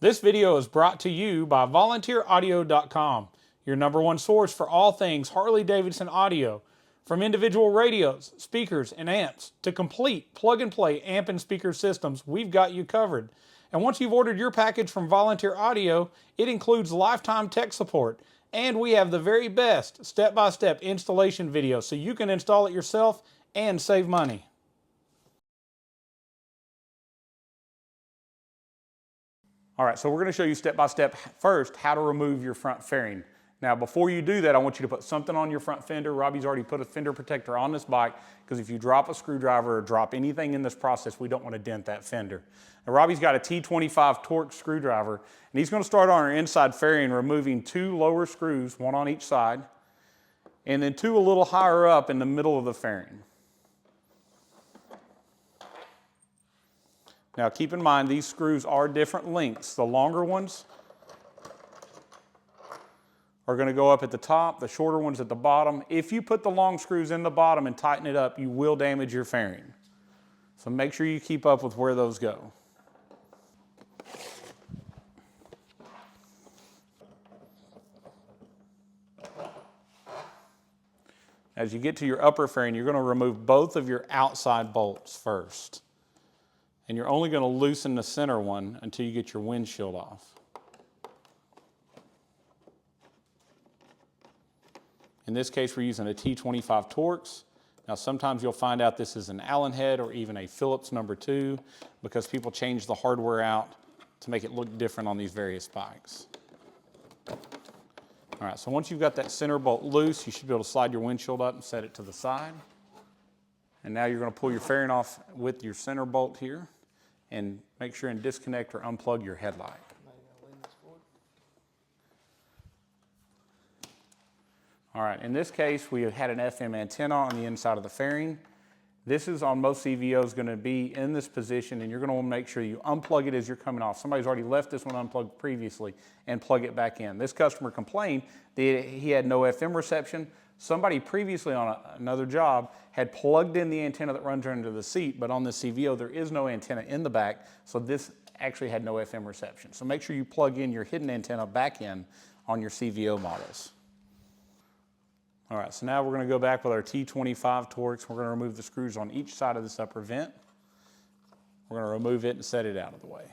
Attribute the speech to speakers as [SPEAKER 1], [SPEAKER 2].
[SPEAKER 1] This video is brought to you by volunteeraudio.com, your #1 source for all things Harley Davidson audio. From individual radios, speakers, and amps to complete plug-and-play amp and speaker systems, we've got you covered. And once you've ordered your package from Volunteer Audio, it includes lifetime tech support. And we have the very best step-by-step installation video so you can install it yourself and save money. All right, so we're going to show you step-by-step first how to remove your front fairing. Now, before you do that, I want you to put something on your front fender. Robbie's already put a fender protector on this bike because if you drop a screwdriver or drop anything in this process, we don't want to dent that fender. Now, Robbie's got a T25 Torx screwdriver, and he's going to start on our inside fairing, removing 2 lower screws, 1 on each side, and then 2 a little higher up in the middle of the fairing. Now keep in mind, these screws are different lengths. The longer ones are going to go up at the top, the shorter ones at the bottom. If you put the long screws in the bottom and tighten it up, you will damage your fairing. So make sure you keep up with where those go. As you get to your upper fairing, you're going to remove both of your outside bolts first. And you're only going to loosen the center one until you get your windshield off. In this case, we're using a T25 Torx. Now, sometimes you'll find out this is an Allen head or even a Phillips #2 because people change the hardware out to make it look different on these various bikes. All right, so once you've got that center bolt loose, you should be able to slide your windshield up and set it to the side. And now you're going to pull your fairing off with your center bolt here and make sure and disconnect or unplug your headlight. All right, in this case, we had an FM antenna on the inside of the fairing. This is on most CVOs going to be in this position, and you're going to want to make sure you unplug it as you're coming off. Somebody's already left this one unplugged previously and plug it back in. This customer complained that he had no FM reception. Somebody previously on another job had plugged in the antenna that runs under the seat, but on the CVO there is no antenna in the back, so this actually had no FM reception. So make sure you plug in your hidden antenna back in on your CVO models. All right, so now we're going to go back with our T25 Torx. We're going to remove the screws on each side of this upper vent. We're going to remove it and set it out of the way.